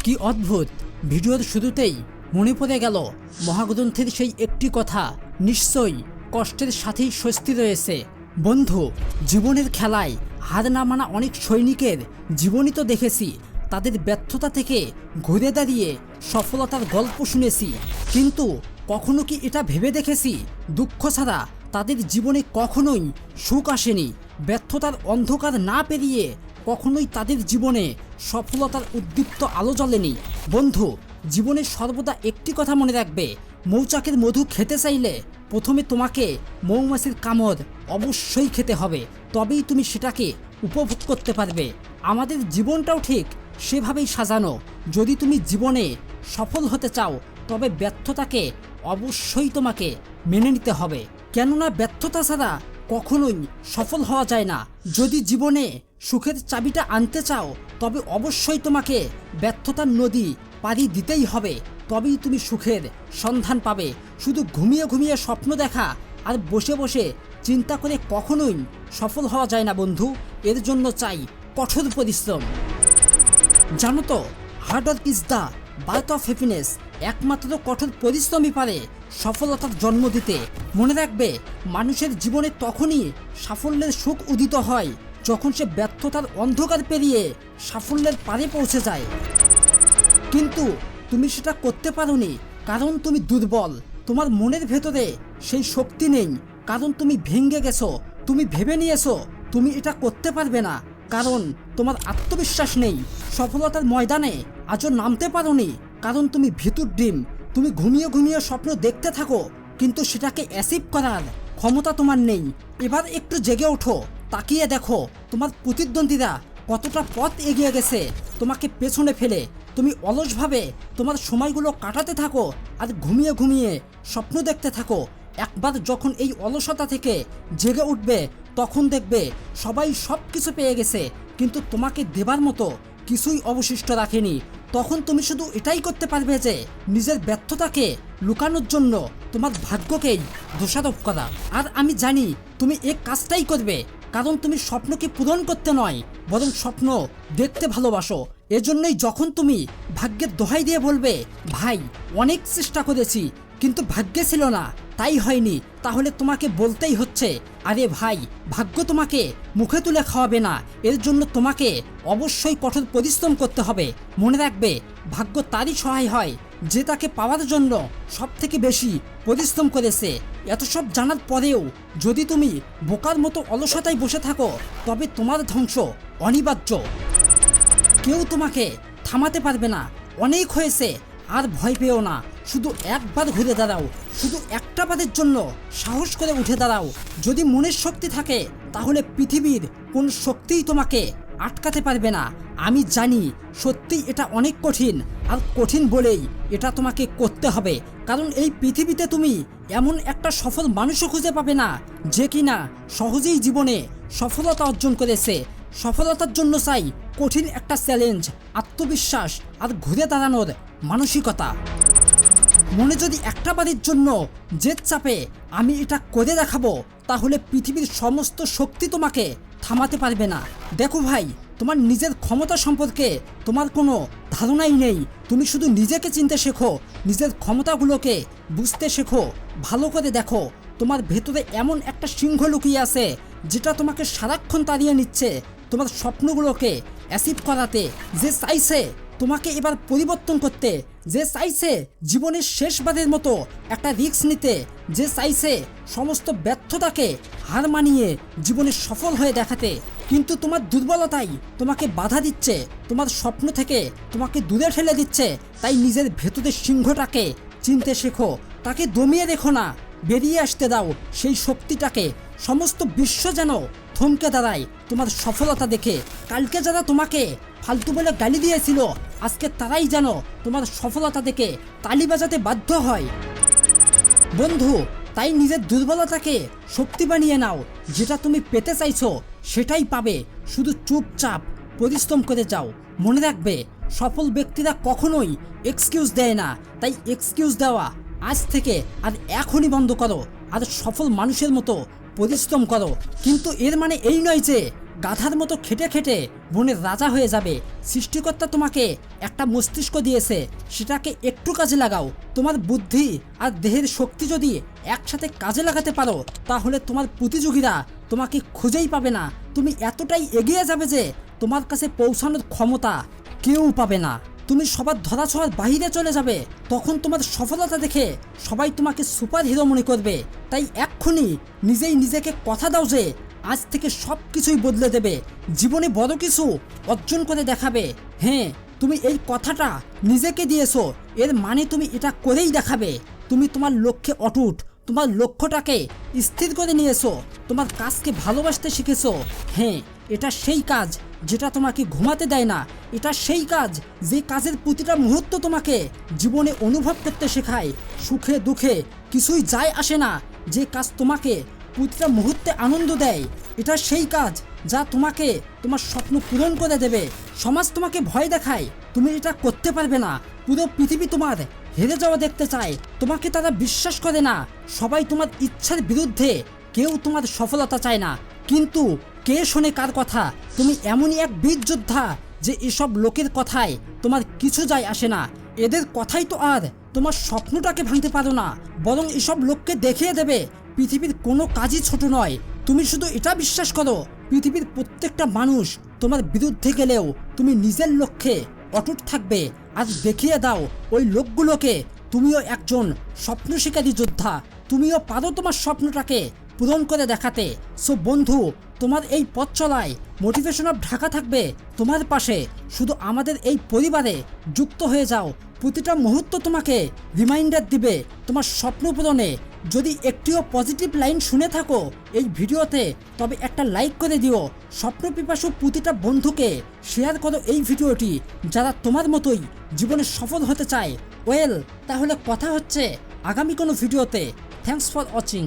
কি অদ্ভুত! ভিডিওর শুরুতেই মনে পড়ে গেল মহাগ্রন্থের সেই একটি কথা, নিশ্চয়ই কষ্টের সাথেই স্বস্তি রয়েছে। বন্ধু, জীবনের খেলায় হার না মানা অনেক সৈনিকের জীবনই তো দেখেছি। তাদের ব্যর্থতা থেকে ঘুরে দাঁড়িয়ে সফলতার গল্প শুনেছি, কিন্তু কখনো কি এটা ভেবে দেখেছি দুঃখ ছাড়া তাদের জীবনে কখনোই সুখ আসেনি? ব্যর্থতার অন্ধকার না পেরিয়ে কখনোই তাদের জীবনে সফলতার উদ্দীপ্ত আলো জ্বলেনি। বন্ধু, জীবনে সর্বদা একটি কথা মনে রাখবে, মৌচাকের মধু খেতে চাইলে প্রথমে তোমাকে মৌমাছির কামড় অবশ্যই খেতে হবে, তবেই তুমি সেটাকে উপভোগ করতে পারবে। আমাদের জীবনটাও ঠিক সেভাবেই সাজানো। যদি তুমি জীবনে সফল হতে চাও তবে ব্যর্থতাকে অবশ্যই তোমাকে মেনে নিতে হবে, কেননা ব্যর্থতা ছাড়া কখনোই সফল হওয়া যায় না। যদি জীবনে সুখের চাবিটা আনতে চাও তবে অবশ্যই তোমাকে ব্যর্থতার নদী পাড়ি দিতেই হবে, তবেই তুমি সুখের সন্ধান পাবে। শুধু ঘুমিয়ে ঘুমিয়ে স্বপ্ন দেখা আর বসে বসে চিন্তা করে কখনোই সফল হওয়া যায় না বন্ধু। এর জন্য চাই কঠোর পরিশ্রম। জানো তো, hard work is the birth of happiness. একমাত্র কঠোর পরিশ্রমই পারে সফলতার জন্ম দিতে। মনে রাখবে, মানুষের জীবনে তখনই সাফল্যের সুখ উদিত হয় যখন সে ব্যর্থতার অন্ধকার পেরিয়ে সাফল্যের পারে পৌঁছে যায়। কিন্তু তুমি সেটা করতে পারোনি কারণ তুমি দুর্বল। তোমার মনের ভেতরে সেই শক্তি নেই কারণ তুমি ভেঙে গেছো। তুমি ভেবে নিয়েছো তুমি এটা করতে পারবে না কারণ তোমার আত্মবিশ্বাস নেই। সফলতার ময়দানে আজও নামতে পারোনি কারণ তুমি ভিতুর ডিম। তুমি ঘুমিয়ে ঘুমিয়ে স্বপ্ন দেখতে থাকো কিন্তু সেটাকে অ্যাচিভ করার ক্ষমতা তোমার নেই। এবার একটু জেগে ওঠো, তাকিয়ে দেখো তোমার প্রতিদ্বন্দ্বীরা কতটা পথ এগিয়ে গেছে তোমাকে পেছনে ফেলে। তুমি অলসভাবে তোমার সময়গুলো কাটাতে থাকো আর ঘুমিয়ে ঘুমিয়ে স্বপ্ন দেখতে থাকো। একবার যখন এই অলসতা থেকে জেগে উঠবে তখন দেখবে সবাই সব কিছু পেয়ে গেছে কিন্তু তোমাকে দেবার মতো কিছুই অবশিষ্ট রাখেনি। তখন তুমি শুধু এটাই করতে পারবে যে নিজের ব্যর্থতাকে লুকানোর জন্য তোমার ভাগ্যকেই দোষারোপ করা। আর আমি জানি তুমি এই কাজটাই করবে কারণ তুমি স্বপ্নকে পূরণ করতে নয় বরং স্বপ্ন দেখতে ভালোবাসো। এজন্যই যখন তুমি ভাগ্যের দোহাই দিয়ে বলবে, ভাই অনেক চেষ্টা করেছি কিন্তু ভাগ্যে ছিল না তাই হয়নি, তাহলে তোমাকে বলতেই হচ্ছে, আরে ভাই ভাগ্য তোমাকে মুখে তুলে খাওয়াবে না। এর জন্য তোমাকে অবশ্যই কঠোর পরিশ্রম করতে হবে। মনে রাখবে, ভাগ্য তারই সহায় হয় যে তাকে পাওয়ার জন্য সব থেকে বেশি পরিশ্রম করেছে। এত সব জানার পরেও যদি তুমি বোকার মতো অলসতায় বসে থাকো তবে তোমার ধ্বংস অনিবার্য। কেউ তোমাকে থামাতে পারবে না। অনেক হয়েছে, আর ভয় পেও না। শুধু একবার ঘুরে দাঁড়াও, শুধু একটা বারের জন্য সাহস করে উঠে দাঁড়াও। যদি মনের শক্তি থাকে তাহলে পৃথিবীর কোন শক্তিই তোমাকে আটকাতে পারবে না। আমি জানি সত্যি এটা অনেক কঠিন, আর কঠিন বলেই এটা তোমাকে করতে হবে। কারণ এই পৃথিবীতে তুমি এমন একটা সফল মানুষও খুঁজে পাবে না যে কিনা সহজেই জীবনে সফলতা অর্জন করেছে। সফলতার জন্য চাই কঠিন একটা চ্যালেঞ্জ, আত্মবিশ্বাস আর ঘুরে দাঁড়ানোর মানসিকতা। মনে যদি একটা বারের জন্য জেদ চাপে আমি এটা করে দেখাবো তাহলে পৃথিবীর সমস্ত শক্তি তোমাকে থামাতে পারবে না। দেখো ভাই, তোমার নিজের ক্ষমতা সম্পর্কে তোমার কোনো ধারণাই নেই। তুমি শুধু নিজেকে চিনতে শেখো, নিজের ক্ষমতাগুলোকে বুঝতে শেখো। ভালো করে দেখো, তোমার ভেতরে এমন একটা সিংহ লুকিয়ে আছে যেটা তোমাকে সারাক্ষণ তাড়িয়ে নিচ্ছে তোমার স্বপ্নগুলোকে অ্যাচিভ করাতে। যে চাইছে তোমাকে এবার পরিবর্তন করতে, যে চাইছে জীবনের শেষবারের মতো একটা রিস্ক নিতে, যে চাইছে সমস্ত ব্যর্থতাকে হার মানিয়ে জীবনে সফল হয়ে দেখাতে। কিন্তু তোমার দুর্বলতাই তোমাকে বাধা দিচ্ছে, তোমার স্বপ্ন থেকে তোমাকে দূরে ঠেলে দিচ্ছে। তাই নিজের ভেতরের সিংহটাকে চিনতে শেখো, তাকে দমিয়ে রেখো না, বেরিয়ে আসতে দাও সেই শক্তিটাকে। সমস্ত বিশ্ব যেন থমকে দাঁড়ায় তোমার সফলতা দেখে। কালকে যারা তোমাকে ফালতু বলে গালি দিয়েছিল আজকে তারাই যেন তোমার সফলতা দেখে তালি বাজাতে বাধ্য হয়। বন্ধু, তাই নিজের দুর্বলতাকে শক্তি বানিয়ে নাও। যেটা তুমি পেতে চাইছো সেটাই পাবে, শুধু চুপচাপ পরিশ্রম করে যাও। মনে রাখবে, সফল ব্যক্তিরা কখনোই এক্সকিউজ দেয় না। তাই এক্সকিউজ দেওয়া আজ থেকে আর এখনই বন্ধ করো আর সফল মানুষের মতো পরিশ্রম করো। কিন্তু এর মানে এই নয় যে গাধার মতো খেটে খেটে বনের রাজা হয়ে যাবে। সৃষ্টিকর্তা তোমাকে একটা মস্তিষ্ক দিয়েছে, সেটাকে একটু কাজে লাগাও। তোমার বুদ্ধি আর দেহের শক্তি যদি একসাথে কাজে লাগাতে পারো, তাহলে তোমার প্রতিযোগীরা তোমাকে খুঁজেই পাবে না। তুমি এতটাই এগিয়ে যাবে যে তোমার কাছে পৌঁছানোর ক্ষমতা কেউ পাবে না। তুমি সবার ধরাছোঁয়ার বাহিরে চলে যাবে। তখন তোমার সফলতা দেখে সবাই তোমাকে সুপার হিরো মনে করবে। তাই এক্ষুনি নিজেই নিজেকে কথা দাও যে আজ থেকে সব কিছুই বদলে দেবে, জীবনে বড় কিছু অর্জন করে দেখাবে। হ্যাঁ, তুমি এই কথাটা নিজেকে দিয়েছো, এর মানে তুমি এটা করেই দেখাবে। তুমি তোমার লক্ষ্যে অটুট, তোমার লক্ষ্যটাকে স্থির করে নিয়েছো, তোমার কাজকে ভালোবাসতে শিখেছো। হ্যাঁ, এটা সেই কাজ যেটা তোমাকে ঘুমাতে দেয় না। এটা সেই কাজ যে কাজের প্রতিটা মুহূর্ত তোমাকে জীবনে অনুভব করতে শেখায়। সুখে দুঃখে কিছুই যায় আসে না, যে কাজ তোমাকে প্রতিটা মুহূর্তে আনন্দ দেয়। এটা সেই কাজ যা তোমাকে তোমার স্বপ্ন পূরণ করে দেবে। সমাজ তোমাকে ভয় দেখায়, তুমি এটা করতে পারবে না। পুরো পৃথিবী তোমার হেরে যাওয়া দেখতে চায়, তোমাকে তারা বিশ্বাস করে না। সবাই তোমার ইচ্ছার বিরুদ্ধে, কেউ তোমার সফলতা চায় না। কিন্তু কে শোনে কার কথা? তুমি এমনই এক বীর যোদ্ধা যে এসব লোকের কথায় তোমার কিছু যায় আসে না। এদের কথাই তো আর তোমার স্বপ্নটাকে ভাঙতে পারো না, বরং এসব লোককে দেখিয়ে দেবে পৃথিবীর কোনো কাজই ছোট নয়। তুমি শুধু এটা বিশ্বাস করো, পৃথিবীর প্রত্যেকটা মানুষ তোমার বিরুদ্ধে গেলেও তুমি নিজের লক্ষ্যে অটুট থাকবে। আজ দেখিয়ে দাও ওই লোকগুলোকে তুমিও একজন স্বপ্ন শিকারী যোদ্ধা, তুমিও পারো তোমার স্বপ্নটাকে পূরণ করে দেখাতে। সো বন্ধু, তোমার এই পথ চলায় মোটিভেশন অফ ঢাকা থাকবে তোমার পাশে। শুধু আমাদের এই পরিবারে যুক্ত হয়ে যাও, প্রতিটা মুহূর্ত তোমাকে রিমাইন্ডার দিবে তোমার স্বপ্ন পূরণে। যদি একটিও পজিটিভ লাইন শুনে থাকো এই ভিডিওতে, তবে একটা লাইক করে দিও। স্বপ্ন পিপাসু প্রতিটা বন্ধুকে শেয়ার করো এই ভিডিওটি, যারা তোমার মতোই জীবনে সফল হতে চায়। ওয়েল, তাহলে কথা হচ্ছে আগামী কোনো ভিডিওতে। Thanks for watching.